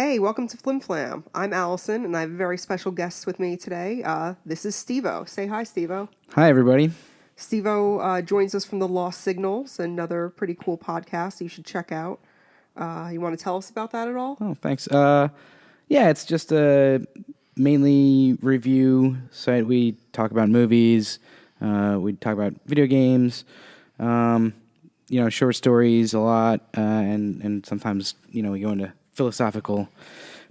Hey, welcome to FLIMFLAM. I'm Allison, and I have very special guests with me today. This is Steevo. Say hi, Steevo. Hi, everybody. Steevo joins us from the Lost Signals, another pretty cool podcast you should check out. You want to tell us about that at all? Oh, thanks. Yeah, it's just a mainly review site. We talk about movies. We talk about video games. Short stories a lot, and sometimes we go into philosophical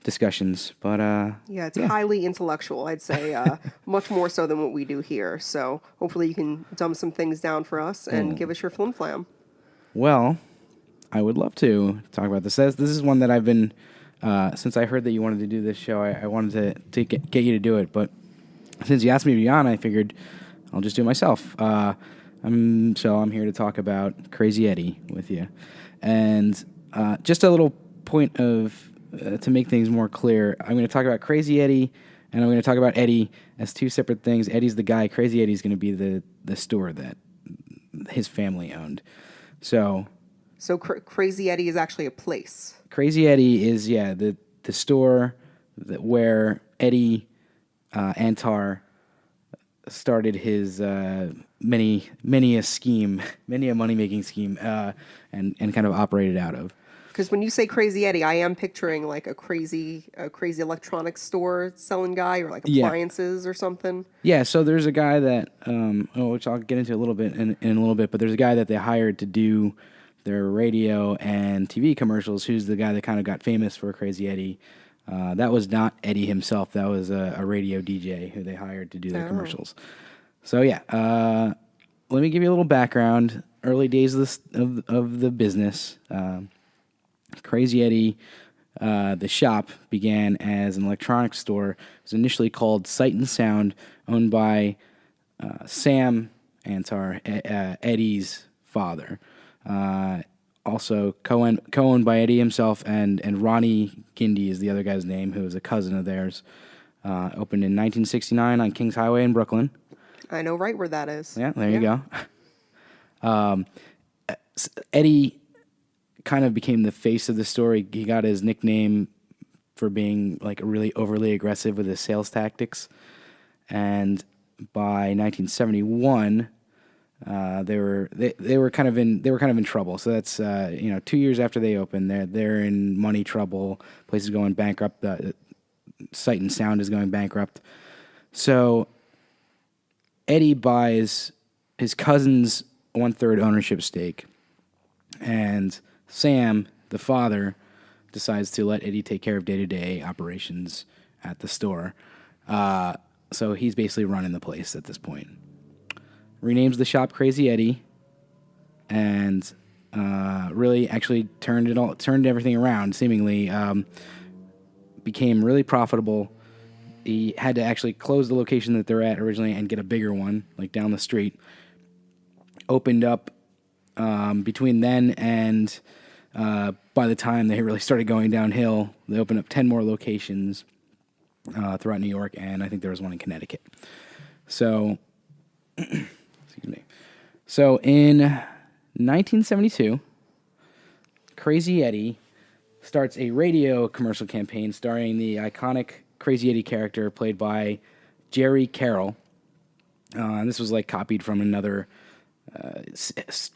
discussions. But Yeah, it's highly intellectual, I'd say, much more so than what we do here. So hopefully you can dumb some things down for us and give us your FLIMFLAM. Well, I would love to talk about this. This is one that I've been since I heard that you wanted to do this show. I wanted to get you to do it, but since you asked me to be on, I figured I'll just do it myself. I'm here to talk about Crazy Eddie with you, and just a little point of to make things more clear. I'm going to talk about Crazy Eddie, and I'm going to talk about Eddie as two separate things. Eddie's the guy. Crazy Eddie's going to be the store that his family owned. So Crazy Eddie is actually a place. Crazy Eddie is the store where Eddie Antar started his many a money making scheme, and kind of operated out of. Because when you say Crazy Eddie, I am picturing like a crazy electronics store selling guy, or like appliances or something. Yeah, so there's a guy that, which I'll get into a little bit in a little bit, but there's a guy that they hired to do their radio and TV commercials, who's the guy that kind of got famous for Crazy Eddie. That was not Eddie himself. That was a radio DJ who they hired to do their commercials. So let me give you a little background. Early days of the business. Crazy Eddie, the shop began as an electronics store. It was initially called Sight and Sound, owned by Sam Antar, Eddie's father. Also co-owned by Eddie himself, and Ronnie Gindy is the other guy's name, who was a cousin of theirs. Opened in 1969 on Kings Highway in Brooklyn. I know right where that is. Yeah, there you go. Eddie kind of became the face of the store. He got his nickname for being like really overly aggressive with his sales tactics. And by 1971, they were kind of in trouble. So that's 2 years after they opened, they're in money trouble. Place is going bankrupt. Sight and Sound is going bankrupt. So Eddie buys his cousin's 1/3 ownership stake, and Sam, the father, decides to let Eddie take care of day-to-day operations at the store. So he's basically running the place at this point. Renames the shop Crazy Eddie, and really actually turned everything around. Seemingly, became really profitable. He had to actually close the location that they're at originally and get a bigger one, like down the street. Opened up between then and by the time they really started going downhill, they opened up 10 more locations throughout New York, and I think there was one in Connecticut. So, excuse me. So in 1972, Crazy Eddie starts a radio commercial campaign starring the iconic Crazy Eddie character played by Jerry Carroll. And this was like copied from another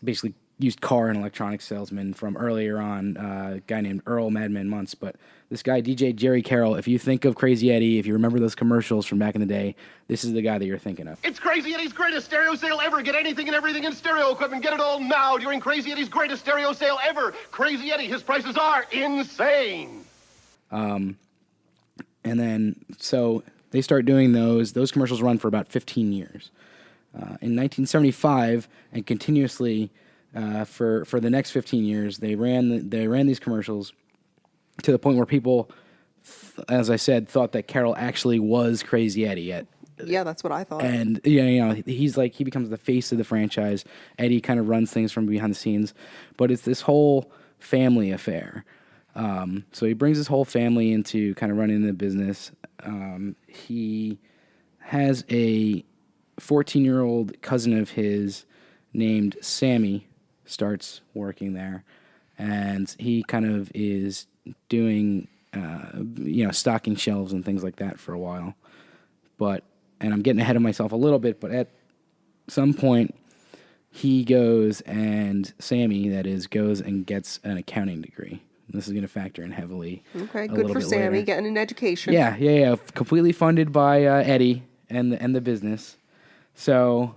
basically used car and electronics salesman from earlier on, a guy named Earl Madman Muntz. But this guy, DJ Jerry Carroll, if you think of Crazy Eddie, if you remember those commercials from back in the day, this is the guy that you're thinking of. It's Crazy Eddie's greatest stereo sale ever. Get anything and everything in stereo equipment. Get it all now during Crazy Eddie's greatest stereo sale ever. Crazy Eddie, his prices are insane. And then, so they start doing those. Those commercials run for about 15 years. In 1975, and continuously for the next 15 years, they ran these commercials to the point where people, as I said, thought that Carroll actually was Crazy Eddie. Yeah, that's what I thought. And he becomes the face of the franchise. Eddie kind of runs things from behind the scenes, but it's this whole family affair. So he brings his whole family into kind of running the business. He has a 14-year-old cousin of his named Sammy starts working there, and he kind of is doing stocking shelves and things like that for a while. And I'm getting ahead of myself a little bit, but at some point, he goes and Sammy, that is, goes and gets an accounting degree. This is going to factor in heavily. Okay, a good little for bit Sammy later. getting an education. Yeah. Completely funded by Eddie and the business. So,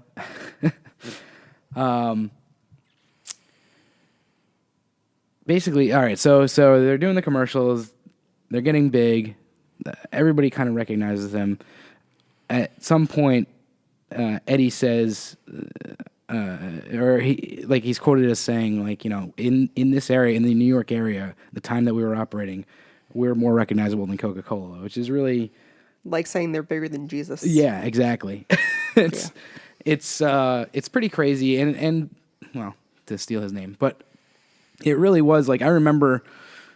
basically, all right. So they're doing the commercials. They're getting big. Everybody kind of recognizes them. At some point, Eddie says, he's quoted as saying, like, in this area, in the New York area, the time that we were operating, we're more recognizable than Coca-Cola, which is really like saying they're bigger than Jesus. Yeah, exactly. It's pretty crazy, and well, to steal his name, but it really was like I remember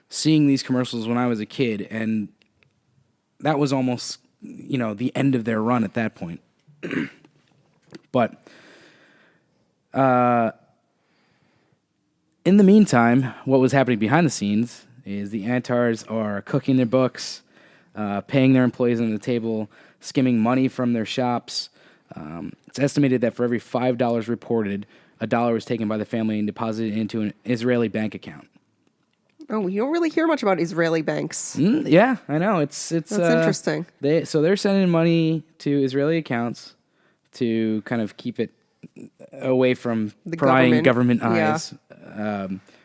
seeing these commercials when I was a kid, and that was almost the end of their run at that point. But in the meantime, what was happening behind the scenes is the Antars are cooking their books, paying their employees under the table, skimming money from their shops. It's estimated that for every $5 reported, $1 was taken by the family and deposited into an Israeli bank account. Oh, you don't really hear much about Israeli banks. Yeah, I know. That's interesting. They're sending money to Israeli accounts to kind of keep it away from The prying government Yeah. eyes,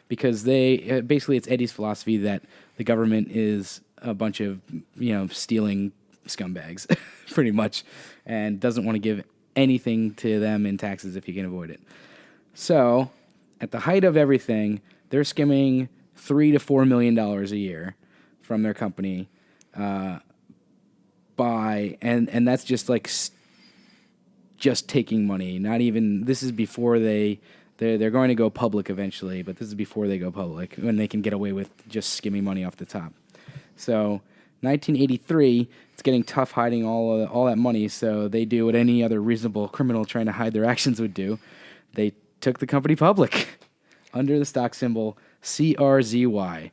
because they basically it's Eddie's philosophy that the government is a bunch of stealing scumbags, pretty much, and doesn't want to give anything to them in taxes if you can avoid it. So, at the height of everything, they're skimming $3 to $4 million a year from their company, and that's just like just taking money. Not even this is before they're going to go public eventually, but this is before they go public when they can get away with just skimming money off the top. So, 1983, it's getting tough hiding all that money. So they do what any other reasonable criminal trying to hide their actions would do. They took the company public under the stock symbol CRZY.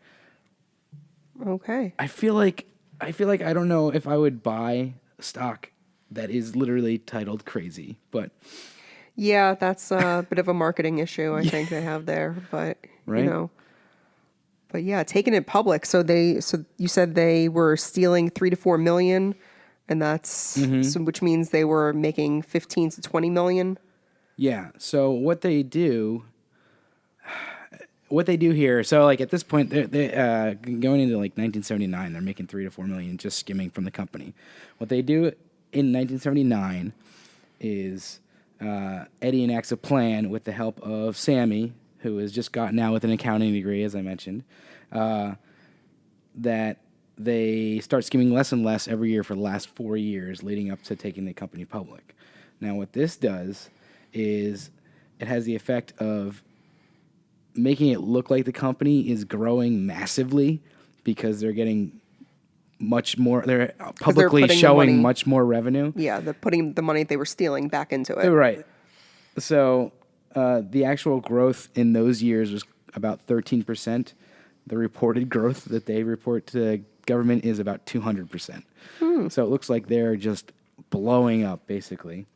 Okay. I feel like I don't know if I would buy stock that is literally titled crazy, but Yeah, that's a bit of a marketing issue I think they have there, but Right. But yeah, taking it public. So you said they were stealing 3 to 4 million, and that's so which means they were making 15 to 20 million. yeah. So what they do here, so like at this point, they're going into like 1979, they're making 3 to 4 million just skimming from the company. What they do in 1979 is Eddie enacts a plan with the help of Sammy, who has just gotten out with an accounting degree, as I mentioned, that they start skimming less and less every year for the last 4 years leading up to taking the company public. Now, what this does is it has the effect of making it look like the company is growing massively because they're getting much more, they're publicly putting the showing money- much more revenue. Yeah, they're putting the money they were stealing back into it. Right. So the actual growth in those years was about 13%. The reported growth that they report to the government is about 200%. So it looks like they're just blowing up, basically.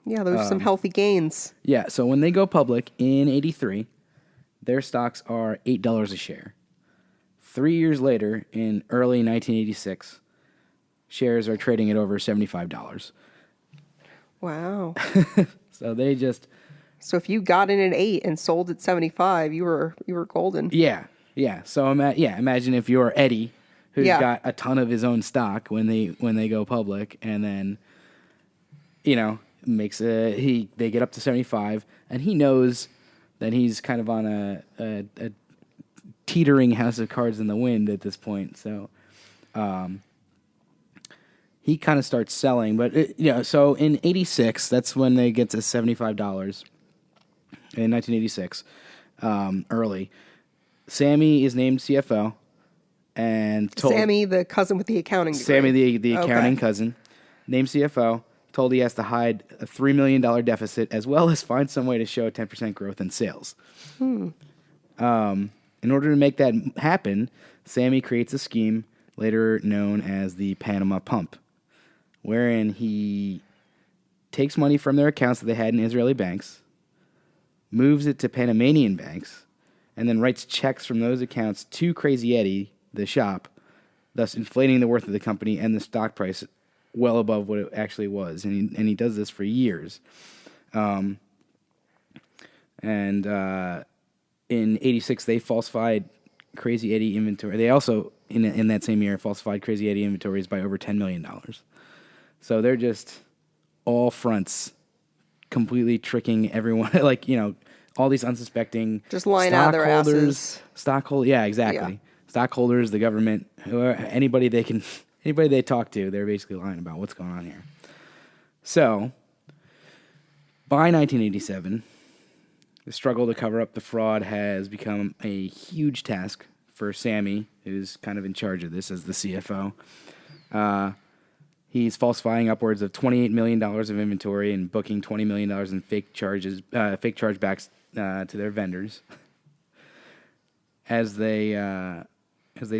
Yeah, those are some healthy gains. Yeah, so when they go public in 83, their stocks are $8 a share. 3 years later, in early 1986, shares are trading at over $75. Wow. So they just... So if you got in at 8 and sold at 75, you were golden. Yeah. So imagine if you're Eddie, who's Yeah. got a ton of his own stock when they go public, and then they get up to 75, and he knows that he's kind of on a teetering house of cards in the wind at this point. So he kind of starts selling, but so in 86, that's when they get to $75 in 1986, early. Sammy is named CFO, and Sammy, the cousin with the accounting degree. Sammy, the accounting Okay. cousin, named CFO, told he has to hide a $3 million deficit as well as find some way to show 10% growth in sales. In order to make that happen, Sammy creates a scheme later known as the Panama Pump, wherein he takes money from their accounts that they had in Israeli banks, moves it to Panamanian banks, and then writes checks from those accounts to Crazy Eddie, the shop, thus inflating the worth of the company and the stock price well above what it actually was. And he does this for years. In 86, they falsified Crazy Eddie inventory. They also, in that same year, falsified Crazy Eddie inventories by over $10 million. So they're just all fronts, completely tricking everyone. Like, all these unsuspecting just lying out of their asses. Yeah, exactly. Yeah. Stockholders, the government, anybody they talk to, they're basically lying about what's going on here. So, by 1987, the struggle to cover up the fraud has become a huge task for Sammy, who's kind of in charge of this as the CFO. He's falsifying upwards of $28 million of inventory and booking $20 million in fake chargebacks to their vendors. As they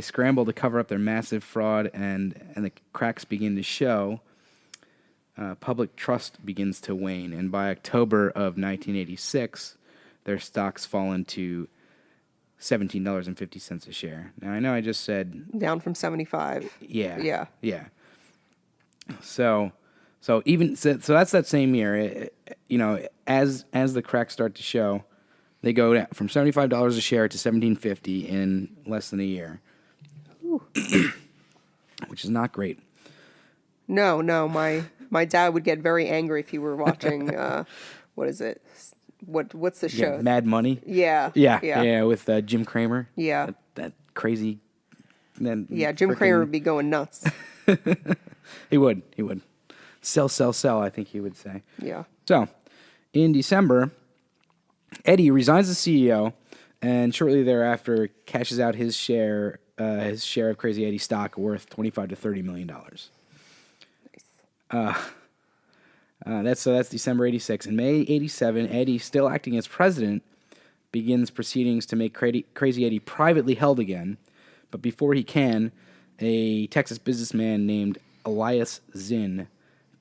scramble to cover up their massive fraud and the cracks begin to show, public trust begins to wane. And by October of 1986, their stocks fallen to $17.50 a share. Now, I know I just said... down from 75. Yeah. So that's that same year. As the cracks start to show, they go down from $75 a share to $17.50 in less than a year, which is not great. No, my dad would get very angry if he were watching. What is it? What's the show? Yeah, Mad Money. Yeah, with Jim Cramer. Yeah, that crazy. Jim Cramer would be going nuts. He would. Sell, I think he would say. Yeah. So, in December, Eddie resigns as CEO, and shortly thereafter cashes out his share of Crazy Eddie stock worth $25 to $30 million. Nice. That's December 86. In May 87, Eddie, still acting as president, begins proceedings to make Crazy Eddie privately held again. But before he can, a Texas businessman named Elias Zinn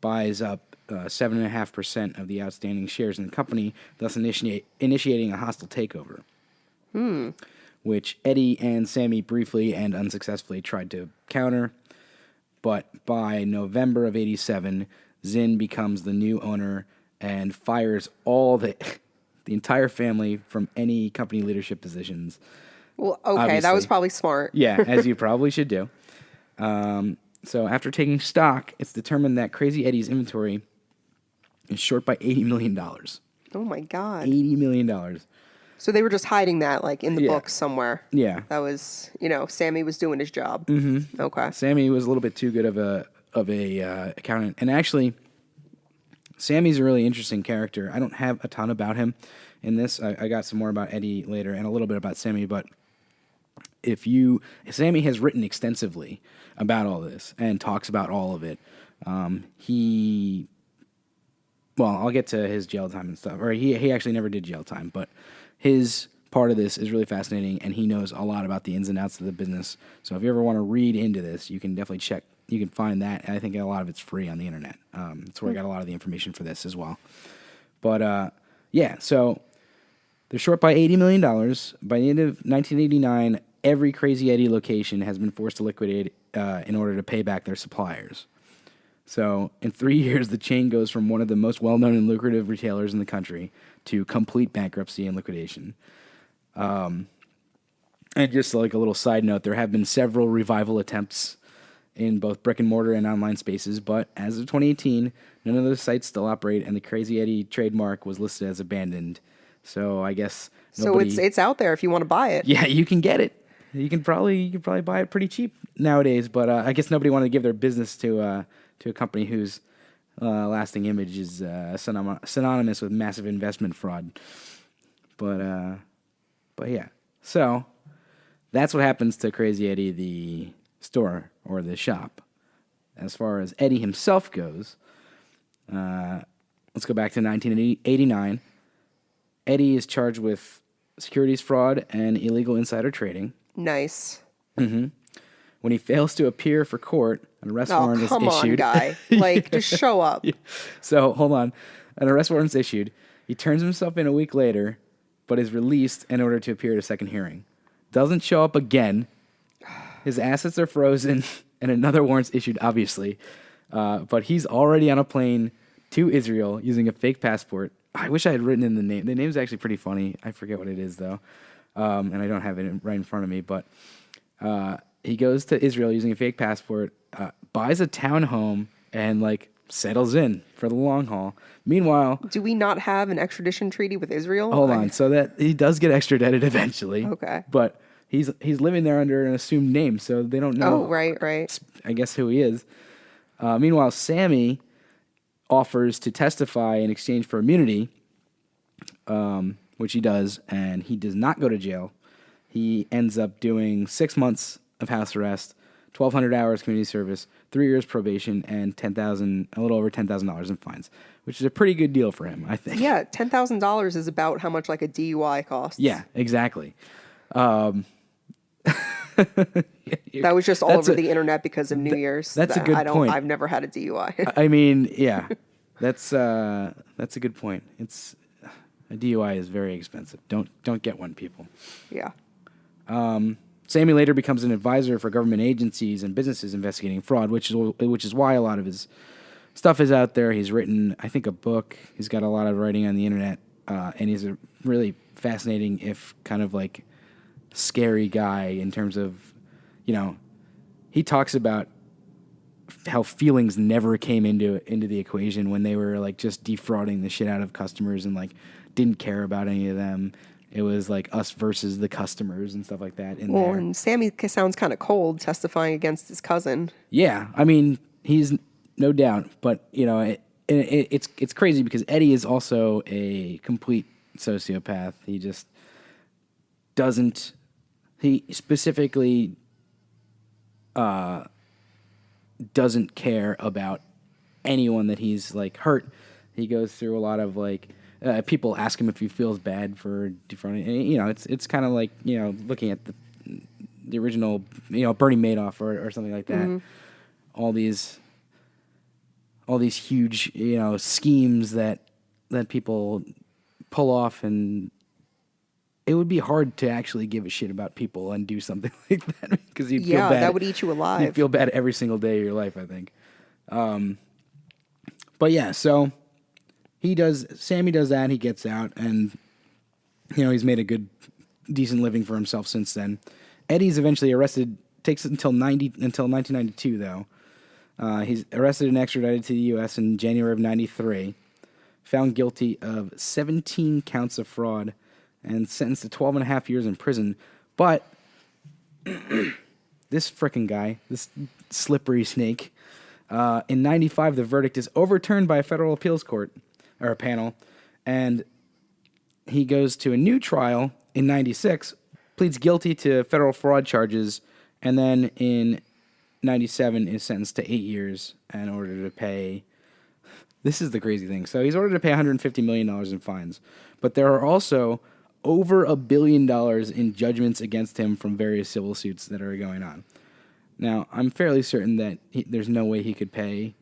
buys up 7.5% of the outstanding shares in the company, thus initiating a hostile takeover. Which Eddie and Sammy briefly and unsuccessfully tried to counter. But by November of 87, Zinn becomes the new owner and fires all the entire family from any company leadership positions. Well, okay, Obviously. That was probably smart. Yeah, as you probably should do. So after taking stock, it's determined that Crazy Eddie's inventory is short by $80 million. Oh, my God. $80 million. So they were just hiding that, like, in the books somewhere. Yeah. That was, Sammy was doing his job. Mm-hmm. Okay. Sammy was a little bit too good of a accountant. And actually, Sammy's a really interesting character. I don't have a ton about him in this. I got some more about Eddie later and a little bit about Sammy, but Sammy has written extensively about all this and talks about all of it. I'll get to his jail time and stuff. Or he actually never did jail time, but his part of this is really fascinating, and he knows a lot about the ins and outs of the business. So if you ever want to read into this, you can definitely check. You can find that, and I think a lot of it's free on the internet. That's where I got a lot of the information for this as well. But, so they're short by $80 million. By the end of 1989, every Crazy Eddie location has been forced to liquidate in order to pay back their suppliers. So in 3 years, the chain goes from one of the most well-known and lucrative retailers in the country to complete bankruptcy and liquidation. And just like a little side note, there have been several revival attempts in both brick and mortar and online spaces, but as of 2018, none of those sites still operate, and the Crazy Eddie trademark was listed as abandoned. So I guess nobody... So it's out there if you want to buy it. Yeah, you can get it. You can probably buy it pretty cheap nowadays, but I guess nobody wanted to give their business to a company whose lasting image is synonymous with massive investment fraud. But yeah. So that's what happens to Crazy Eddie, the store or the shop. As far as Eddie himself goes, let's go back to 1989. Eddie is charged with securities fraud and illegal insider trading. Nice. Mm-hmm. When he fails to appear for court, an arrest warrant is come on, issued. guy. Like, just show up. So hold on. An arrest warrant is issued. He turns himself in a week later, but is released in order to appear at a second hearing. Doesn't show up again. His assets are frozen, and another warrant's issued, obviously. But he's already on a plane to Israel using a fake passport. I wish I had written in the name. The name's actually pretty funny. I forget what it is, though. And I don't have it right in front of me. But he goes to Israel using a fake passport, buys a townhome, and, like, settles in for the long haul. Meanwhile... Do we not have an extradition treaty with Israel? Hold on. So that he does get extradited eventually. Okay. But he's living there under an assumed name, so they don't know. Oh, right. I guess who he is. Meanwhile, Sammy offers to testify in exchange for immunity, which he does, and he does not go to jail. He ends up doing 6 months of house arrest, 1,200 hours community service, 3 years probation, and a little over $10,000 in fines, which is a pretty good deal for him, I think. Yeah, $10,000 is about how much like a DUI costs. Yeah, exactly. That was just all over the internet because of New Year's. That's a good point. I've never had a DUI. I mean, yeah, that's a good point. A DUI is very expensive. Don't get one, people. Yeah. Sammy later becomes an advisor for government agencies and businesses investigating fraud, which is why a lot of his stuff is out there. He's written, I think, a book. He's got a lot of writing on the internet, and he's a really fascinating, if kind of like scary guy in terms of, he talks about how feelings never came into the equation when they were like just defrauding the shit out of customers and like didn't care about any of them. It was like us versus the customers and stuff like that. And Sammy sounds kind of cold testifying against his cousin. Yeah, I mean, he's no doubt, but it's crazy because Eddie is also a complete sociopath. He just doesn't. He specifically doesn't care about anyone that he's like hurt. He goes through a lot of like. People ask him if he feels bad for defrauding. And, it's kind of like looking at the original Bernie Madoff or something like that. Mm-hmm. All these huge schemes that people pull off, and it would be hard to actually give a shit about people and do something like that because you'd feel bad. That would eat you alive. You'd feel bad every single day of your life, I think. But yeah, so. Sammy does that, he gets out, and, he's made a good, decent living for himself since then. Eddie's eventually arrested, takes it until 1992, though. He's arrested and extradited to the U.S. in January of 93, found guilty of 17 counts of fraud, and sentenced to 12 and a half years in prison. But this frickin' guy, this slippery snake, in 95, the verdict is overturned by a federal appeals court, or a panel, and he goes to a new trial in 96, pleads guilty to federal fraud charges, and then in 97 is sentenced to 8 years in order to pay. This is the crazy thing. So he's ordered to pay $150 million in fines, but there are also over $1 billion in judgments against him from various civil suits that are going on. Now, I'm fairly certain that there's no way he could pay.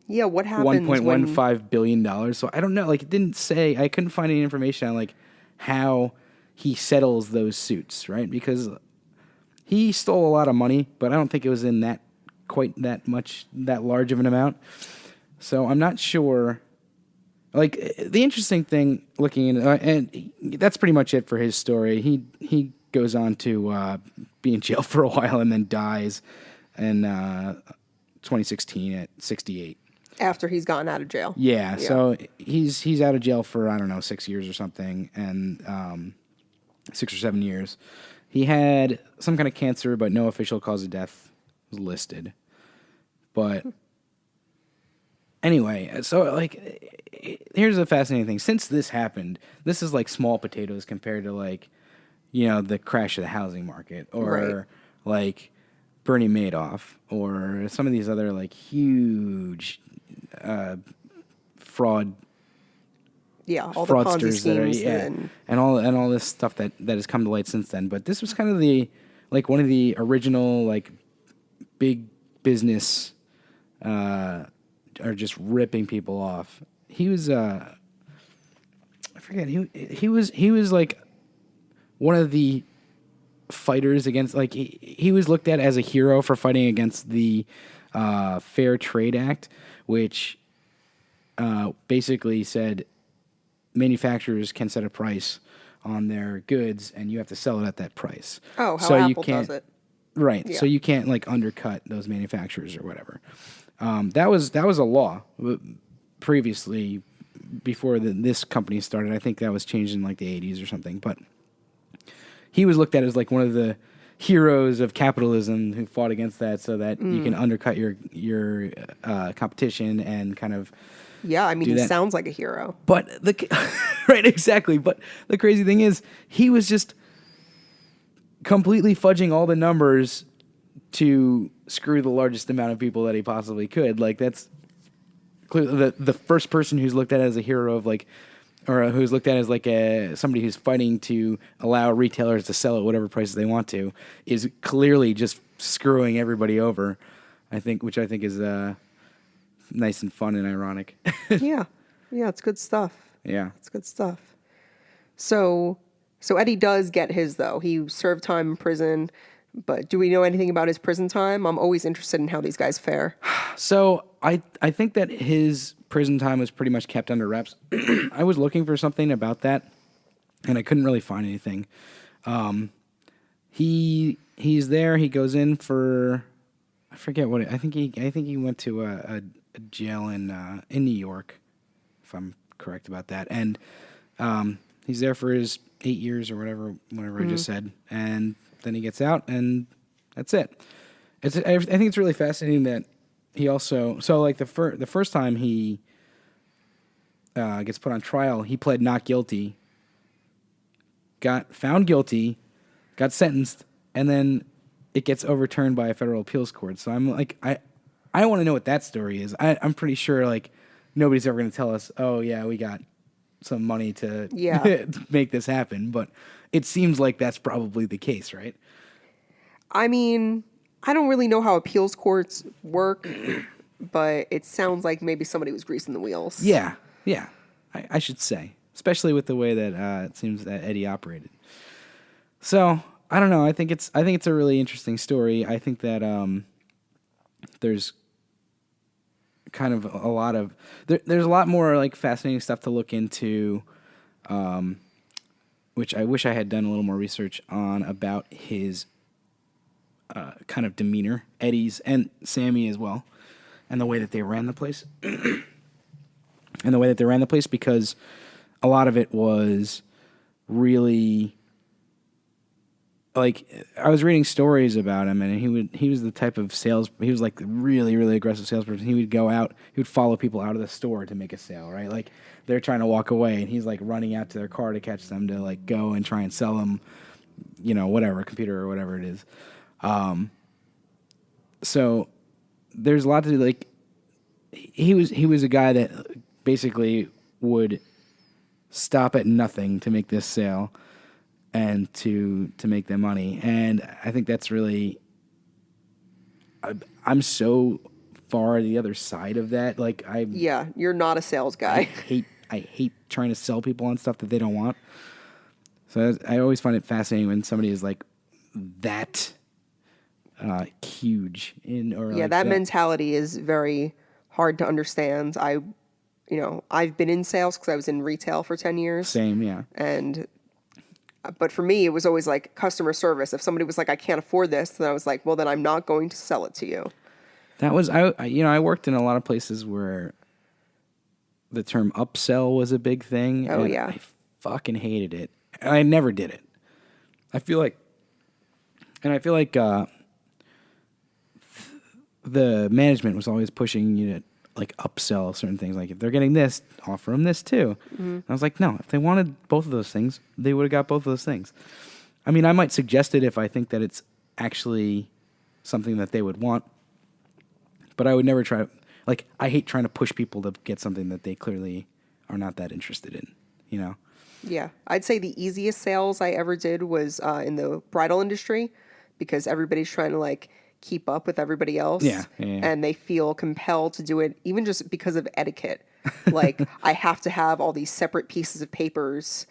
Yeah, what happens $1.15 billion. So I don't know. Like, it didn't say. I couldn't find any information on like how he settles those suits, right? Because he stole a lot of money, but I don't think it was in that large of an amount. So I'm not sure. Like, the interesting thing looking into, and that's pretty much it for his story. He goes on to be in jail for a while and then dies in 2016 at 68. After he's gotten out of jail. Yeah, so he's out of jail for, I don't know, 6 years or something, and 6 or 7 years. He had some kind of cancer, but no official cause of death was listed. But anyway, so like, here's the fascinating thing. Since this happened, this is like small potatoes compared to like, the crash of the housing market, or like Bernie Madoff, or some of these other like huge fraud. Yeah, all the Ponzi schemes and all this stuff that has come to light since then. But this was kind of the like one of the original like big business are just ripping people off. He was I forget he was like one of the fighters against, like he was looked at as a hero for fighting against the Fair Trade Act, which basically said manufacturers can set a price on their goods and you have to sell it at that price. Oh, how so Apple you can't, does it. Right. Yeah. So you can't like undercut those manufacturers or whatever. That was a law previously before this company started. I think that was changed in like the 80s or something. But he was looked at as like one of the heroes of capitalism who fought against that so that you can undercut your competition and kind of. Yeah, I mean, he sounds like a hero. But right, exactly. But the crazy thing is, he was just completely fudging all the numbers to screw the largest amount of people that he possibly could. Like that's clearly the first person who's looked at as a hero of like, or who's looked at as like somebody who's fighting to allow retailers to sell at whatever prices they want to, is clearly just screwing everybody over. Which I think is nice and fun and ironic. Yeah, it's good stuff. Yeah, it's good stuff. So Eddie does get his though. He served time in prison, but do we know anything about his prison time? I'm always interested in how these guys fare. So I think that his prison time was pretty much kept under wraps. I was looking for something about that, and I couldn't really find anything. He's there. He goes in for, I forget what I think he went to a jail in New York, if I'm correct about that. And he's there for his 8 years or whatever I just said, and then he gets out, and that's it. I think it's really fascinating that he also, so like the first time he gets put on trial, he pled not guilty, got found guilty, got sentenced, and then it gets overturned by a federal appeals court. So I'm like, I want to know what that story is. I'm pretty sure like nobody's ever going to tell us, oh yeah, we got some money to make this happen. But it seems like that's probably the case, right? I mean, I don't really know how appeals courts work, but it sounds like maybe somebody was greasing the wheels. Yeah. I should say, especially with the way that it seems that Eddie operated. So I don't know. I think it's a really interesting story. I think that there's kind of a lot of there's a lot more like fascinating stuff to look into, which I wish I had done a little more research on about his kind of demeanor, Eddie's and Sammy as well, and the way that they ran the place, because a lot of it was really. Like I was reading stories about him, and he was the type of he was like really, really aggressive salesperson. He would go out, he would follow people out of the store to make a sale, right? Like they're trying to walk away, and he's like running out to their car to catch them to like go and try and sell them, whatever, computer or whatever it is. So there's a lot to do. Like he was a guy that basically would stop at nothing to make this sale. And to make their money, and I think that's really. I'm so far the other side of that. Like you're not a sales guy. I hate trying to sell people on stuff that they don't want. So I always find it fascinating when somebody is like that huge that mentality is very hard to understand. I've been in sales because I was in retail for 10 years. Same, yeah, But for me, it was always like customer service. If somebody was like, I can't afford this, then I was like, well, then I'm not going to sell it to you. That was, I worked in a lot of places where the term upsell was a big thing. Oh, yeah. I fucking hated it. I never did it. I feel like the management was always pushing you to like upsell certain things. Like if they're getting this, offer them this too. Mm-hmm. And I was like, no, if they wanted both of those things, they would have got both of those things. I mean, I might suggest it if I think that it's actually something that they would want, but I would never try to, like, I hate trying to push people to get something that they clearly are not that interested in, Yeah. I'd say the easiest sales I ever did was in the bridal industry, because everybody's trying to like keep up with everybody else. Yeah. And they feel compelled to do it even just because of etiquette. Like, I have to have all these separate pieces of papers,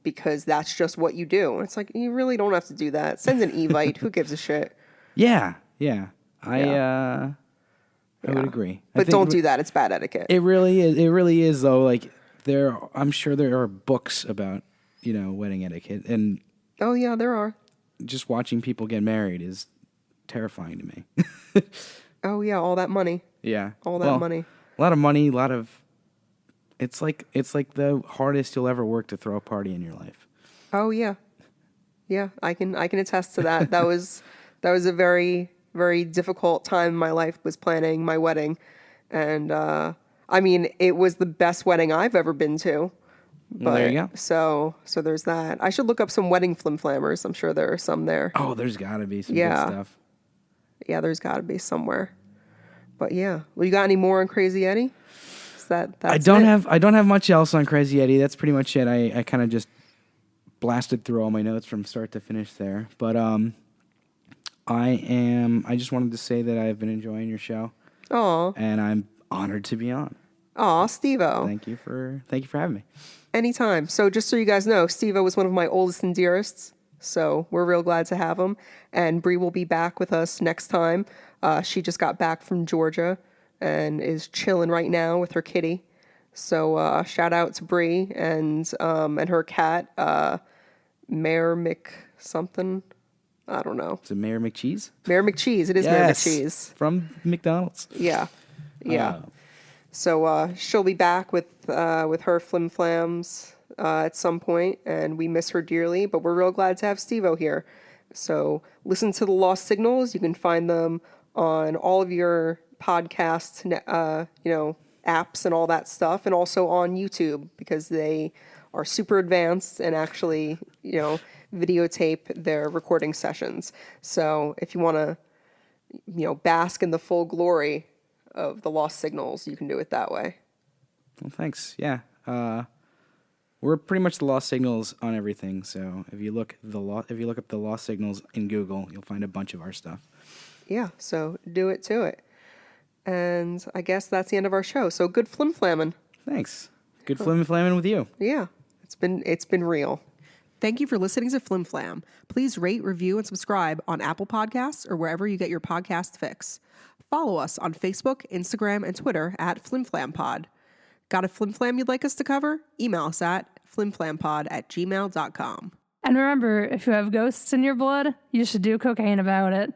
because that's just what you do. And it's like, you really don't have to do that. Send an Evite. Who gives a shit? Yeah. I would agree. But don't do that. It's bad etiquette. It really is. It really is, though. Like, I'm sure there are books about, wedding etiquette. And oh, yeah, there are. Just watching people get married is terrifying to me. Oh, yeah, all that money. Yeah. All that money. A lot of money, it's like the hardest you'll ever work to throw a party in your life. Oh, yeah. Yeah, I can attest to that. That was a very, very difficult time in my life, was planning my wedding. And I mean, it was the best wedding I've ever been to. But, well, there you go. So there's that. I should look up some wedding flimflammers. I'm sure there are some there. Oh, there's got to be some good stuff. Yeah, there's got to be somewhere. But yeah, well, you got any more on Crazy Eddie? I don't have much else on Crazy Eddie. That's pretty much it. I kind of just blasted through all my notes from start to finish there. But I just wanted to say that I've been enjoying your show. Aw. And I'm honored to be on. Aw, Steevo. Thank you for having me. Anytime. So just so you guys know, Steevo was one of my oldest and dearests. So we're real glad to have him. And Bree will be back with us next time. She just got back from Georgia and is chilling right now with her kitty. So shout out to Bree and her cat, Mayor Mc something. I don't know. Is it Mayor McCheese? Mayor McCheese. It is Mayor McCheese. From McDonald's. Yeah. So she'll be back with her flimflams at some point, and we miss her dearly, but we're real glad to have Steevo here. So listen to the Lost Signals. You can find them on all of your podcast, apps and all that stuff, and also on YouTube, because they are super advanced and actually, videotape their recording sessions. So if you want to, bask in the full glory of the Lost Signals, you can do it that way. Well, thanks. Yeah. We're pretty much the Lost Signals on everything. So if you look up the Lost Signals in Google, you'll find a bunch of our stuff. Yeah. So do it to it. And I guess that's the end of our show. So good flimflamming. Thanks. Good flimflamming with you. Yeah. It's been real. Thank you for listening to Flimflam. Please rate, review, and subscribe on Apple Podcasts or wherever you get your podcast fix. Follow us on Facebook, Instagram, and Twitter at FlimFlamPod. Got a flimflam you'd like us to cover? Email us at flimflampod@gmail.com. And remember, if you have ghosts in your blood, you should do cocaine about it.